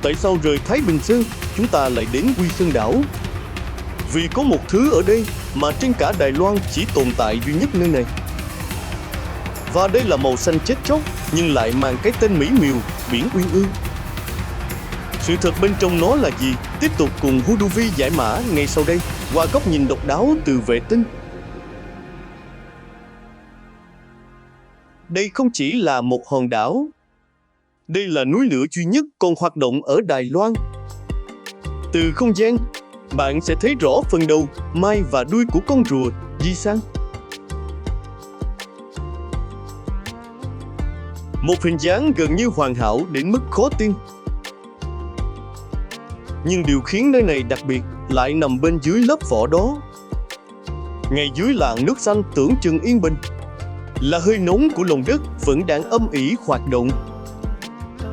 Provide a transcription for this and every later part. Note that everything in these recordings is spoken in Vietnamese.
Tại sao rời Thái Bình Sơn, chúng ta lại đến Quy Sơn đảo? Vì có một thứ ở đây mà trên cả Đài Loan chỉ tồn tại duy nhất nơi này. Và đây là màu xanh chết chóc, nhưng lại mang cái tên mỹ miều, biển Uyên Ương. Sự thật bên trong nó là gì? Tiếp tục cùng Huduvi giải mã ngay sau đây, qua góc nhìn độc đáo từ vệ tinh. Đây không chỉ là một hòn đảo. Đây là núi lửa duy nhất còn hoạt động ở Đài Loan. Từ không gian, bạn sẽ thấy rõ phần đầu, mai và đuôi của con rùa, Di San. Một hình dáng gần như hoàn hảo đến mức khó tin. Nhưng điều khiến nơi này đặc biệt lại nằm bên dưới lớp vỏ đó. Ngay dưới làn nước xanh tưởng chừng yên bình, là hơi nóng của lòng đất vẫn đang âm ỉ hoạt động.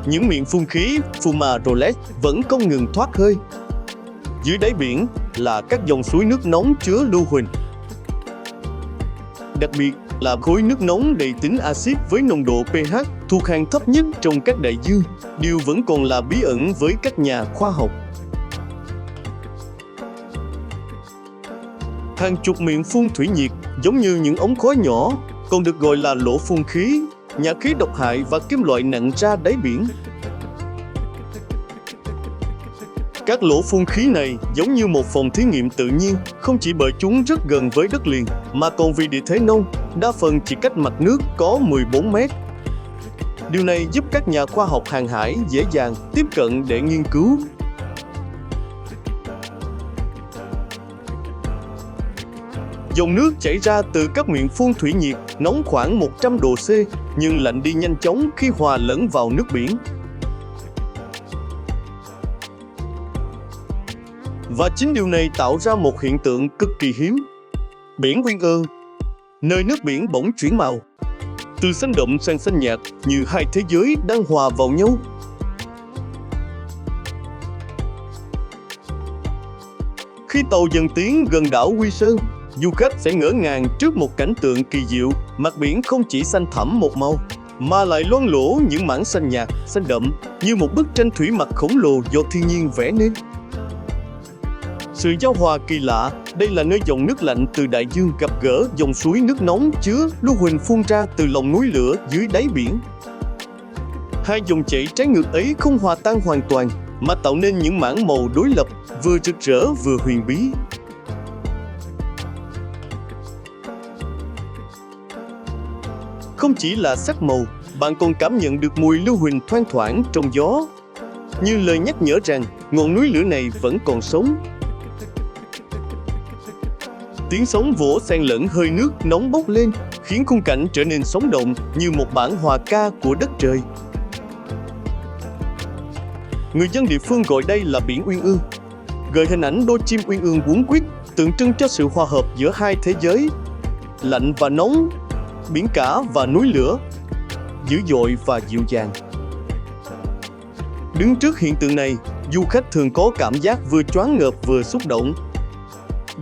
Những miệng phun khí Fumaroles vẫn không ngừng thoát hơi. Dưới đáy biển là các dòng suối nước nóng chứa lưu huỳnh. Đặc biệt là khối nước nóng đầy tính axit với nồng độ pH thuộc hàng thấp nhất trong các đại dương, điều vẫn còn là bí ẩn với các nhà khoa học. Hàng chục miệng phun thủy nhiệt giống như những ống khói nhỏ, còn được gọi là lỗ phun khí, nhả khí độc hại và kim loại nặng ra đáy biển. Các lỗ phun khí này giống như một phòng thí nghiệm tự nhiên, không chỉ bởi chúng rất gần với đất liền, mà còn vì địa thế nông, đa phần chỉ cách mặt nước có 14 mét. Điều này giúp các nhà khoa học hàng hải dễ dàng tiếp cận để nghiên cứu. Dòng nước chảy ra từ các miệng phun thủy nhiệt nóng khoảng 100 độ C, nhưng lạnh đi nhanh chóng khi hòa lẫn vào nước biển. Và chính điều này tạo ra một hiện tượng cực kỳ hiếm. Biển Uyên Ương, nơi nước biển bỗng chuyển màu, từ xanh đậm sang xanh nhạt, như hai thế giới đang hòa vào nhau. Khi tàu dần tiến gần đảo Quy Sơn, du khách sẽ ngỡ ngàng trước một cảnh tượng kỳ diệu. Mặt biển không chỉ xanh thẳm một màu, mà lại loang lổ những mảng xanh nhạt, xanh đậm, như một bức tranh thủy mặc khổng lồ do thiên nhiên vẽ nên. Sự giao hòa kỳ lạ, đây là nơi dòng nước lạnh từ đại dương gặp gỡ dòng suối nước nóng chứa lưu huỳnh phun ra từ lòng núi lửa dưới đáy biển. Hai dòng chảy trái ngược ấy không hòa tan hoàn toàn, mà tạo nên những mảng màu đối lập, vừa rực rỡ vừa huyền bí. Không chỉ là sắc màu, bạn còn cảm nhận được mùi lưu huỳnh thoang thoảng trong gió, như lời nhắc nhở rằng ngọn núi lửa này vẫn còn sống. Tiếng sóng vỗ xen lẫn hơi nước nóng bốc lên, khiến khung cảnh trở nên sống động như một bản hòa ca của đất trời. Người dân địa phương gọi đây là biển Uyên Ương, gợi hình ảnh đôi chim uyên ương quấn quýt, tượng trưng cho sự hòa hợp giữa hai thế giới, lạnh và nóng, biển cả và núi lửa, dữ dội và dịu dàng. Đứng trước hiện tượng này, du khách thường có cảm giác vừa choáng ngợp vừa xúc động.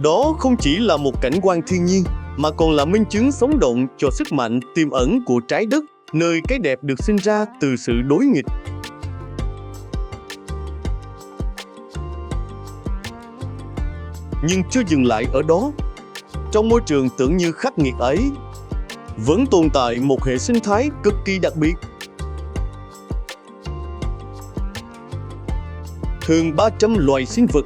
Đó không chỉ là một cảnh quan thiên nhiên, mà còn là minh chứng sống động cho sức mạnh tiềm ẩn của trái đất, nơi cái đẹp được sinh ra từ sự đối nghịch. Nhưng chưa dừng lại ở đó. Trong môi trường tưởng như khắc nghiệt ấy, vẫn tồn tại một hệ sinh thái cực kỳ đặc biệt. Hơn 300 loài sinh vật.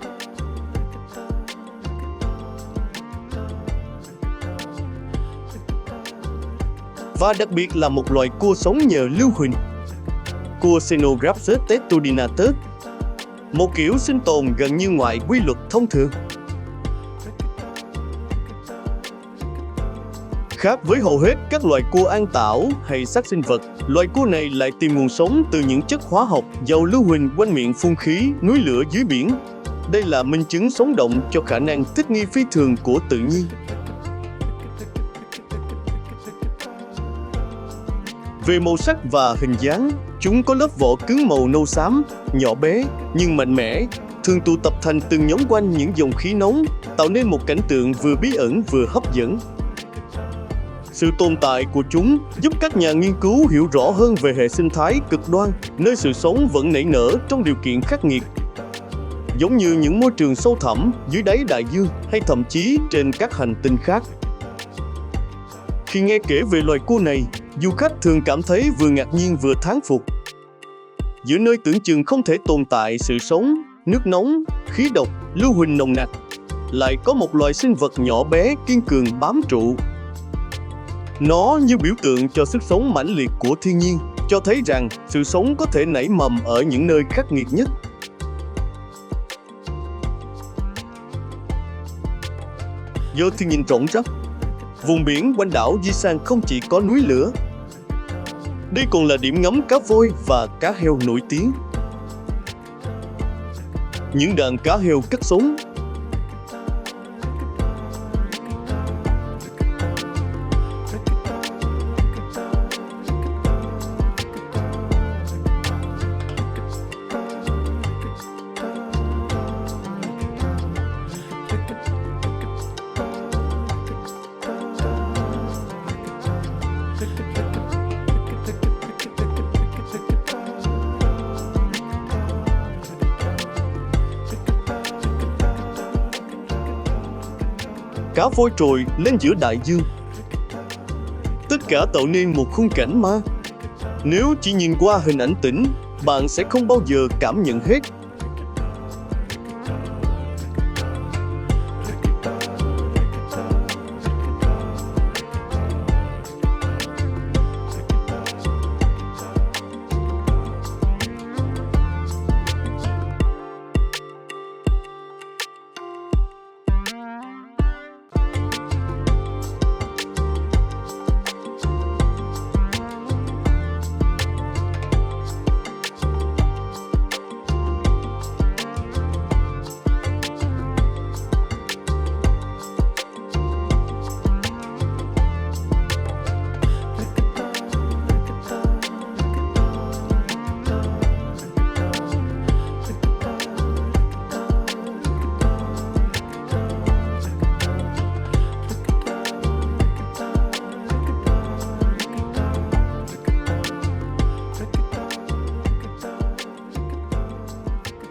Và đặc biệt là một loài cua sống nhờ lưu huỳnh. Cua Xenograptus tetudinatus, một kiểu sinh tồn gần như ngoài quy luật thông thường. Khác với hầu hết các loài cua ăn tảo hay xác sinh vật, loài cua này lại tìm nguồn sống từ những chất hóa học giàu lưu huỳnh quanh miệng phun khí núi lửa dưới biển. Đây là minh chứng sống động cho khả năng thích nghi phi thường của tự nhiên. Về màu sắc và hình dáng, chúng có lớp vỏ cứng màu nâu xám, nhỏ bé nhưng mạnh mẽ, thường tụ tập thành từng nhóm quanh những dòng khí nóng, tạo nên một cảnh tượng vừa bí ẩn vừa hấp dẫn. Sự tồn tại của chúng giúp các nhà nghiên cứu hiểu rõ hơn về hệ sinh thái cực đoan, nơi sự sống vẫn nảy nở trong điều kiện khắc nghiệt. Giống như những môi trường sâu thẳm dưới đáy đại dương hay thậm chí trên các hành tinh khác. Khi nghe kể về loài cua này, du khách thường cảm thấy vừa ngạc nhiên vừa thán phục. Giữa nơi tưởng chừng không thể tồn tại sự sống, nước nóng, khí độc, lưu huỳnh nồng nặc, lại có một loài sinh vật nhỏ bé kiên cường bám trụ. Nó như biểu tượng cho sức sống mãnh liệt của thiên nhiên, cho thấy rằng sự sống có thể nảy mầm ở những nơi khắc nghiệt nhất. Do thiên nhiên rộng rãi, vùng biển quanh đảo Yisan không chỉ có núi lửa. Đây còn là điểm ngắm cá voi và cá heo nổi tiếng. Những đàn cá heo cất sống. Cá voi trồi lên giữa đại dương. Tất cả tạo nên một khung cảnh ma. Nếu chỉ nhìn qua hình ảnh tĩnh, bạn sẽ không bao giờ cảm nhận hết.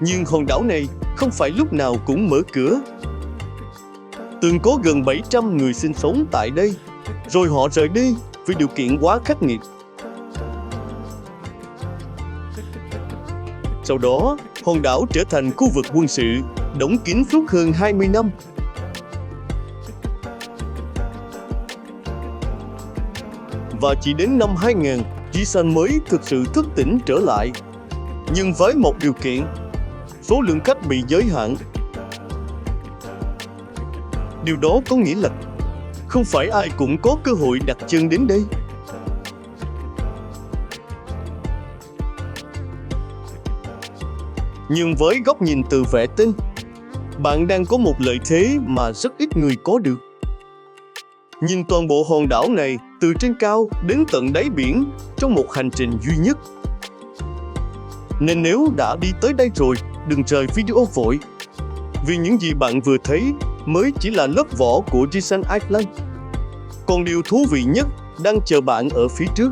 Nhưng hòn đảo này không phải lúc nào cũng mở cửa. Từng có gần 700 người sinh sống tại đây, rồi họ rời đi vì điều kiện quá khắc nghiệt. Sau đó, hòn đảo trở thành khu vực quân sự, đóng kín suốt hơn 20 năm. Và chỉ đến năm 2000, Yisan mới thực sự thức tỉnh trở lại. Nhưng với một điều kiện: số lượng khách bị giới hạn. Điều đó có nghĩa là không phải ai cũng có cơ hội đặt chân đến đây. Nhưng với góc nhìn từ vệ tinh, bạn đang có một lợi thế mà rất ít người có được. Nhìn toàn bộ hòn đảo này từ trên cao đến tận đáy biển trong một hành trình duy nhất. Nên nếu đã đi tới đây rồi, đừng rời video vội. Vì những gì bạn vừa thấy mới chỉ là lớp vỏ của Yisan Island. Còn điều thú vị nhất đang chờ bạn ở phía trước.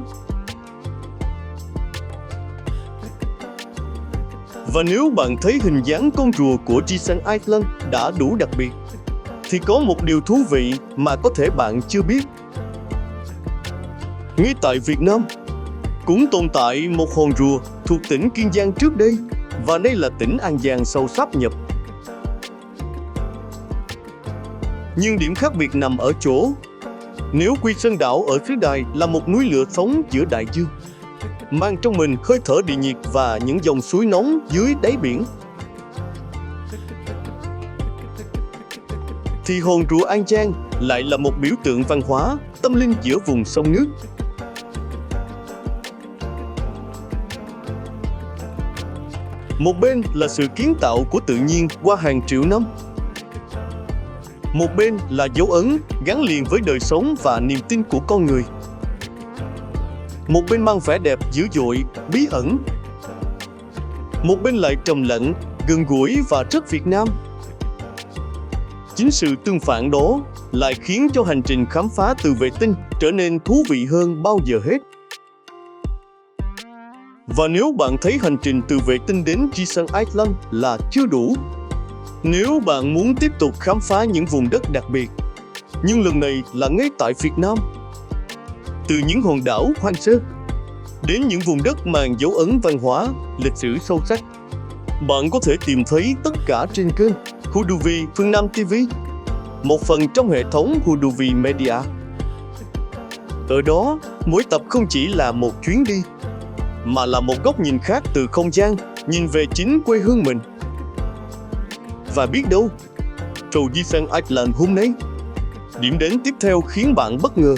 Và nếu bạn thấy hình dáng con rùa của Yisan Island đã đủ đặc biệt, thì có một điều thú vị mà có thể bạn chưa biết. Ngay tại Việt Nam, cũng tồn tại một hòn rùa thuộc tỉnh Kiên Giang trước đây, và đây là tỉnh An Giang sau sáp nhập. Nhưng điểm khác biệt nằm ở chỗ, nếu Quy Sơn đảo ở xứ Đài là một núi lửa sống giữa đại dương, mang trong mình hơi thở địa nhiệt và những dòng suối nóng dưới đáy biển, thì hòn rùa An Giang lại là một biểu tượng văn hóa, tâm linh giữa vùng sông nước. Một bên là sự kiến tạo của tự nhiên qua hàng triệu năm. Một bên là dấu ấn gắn liền với đời sống và niềm tin của con người. Một bên mang vẻ đẹp dữ dội, bí ẩn. Một bên lại trầm lặng, gần gũi và rất Việt Nam. Chính sự tương phản đó lại khiến cho hành trình khám phá từ vệ tinh trở nên thú vị hơn bao giờ hết. Và nếu bạn thấy hành trình từ vệ tinh đến Jesan Island là chưa đủ, nếu bạn muốn tiếp tục khám phá những vùng đất đặc biệt, nhưng lần này là ngay tại Việt Nam, từ những hòn đảo hoang sơ đến những vùng đất mang dấu ấn văn hóa, lịch sử sâu sắc, bạn có thể tìm thấy tất cả trên kênh Huduvi Phương Nam TV, một phần trong hệ thống Huduvi Media. Ở đó, mỗi tập không chỉ là một chuyến đi, mà là một góc nhìn khác từ không gian, nhìn về chính quê hương mình. Và biết đâu, trầu Jesan Island hôm nay, điểm đến tiếp theo khiến bạn bất ngờ,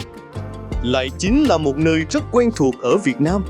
lại chính là một nơi rất quen thuộc ở Việt Nam.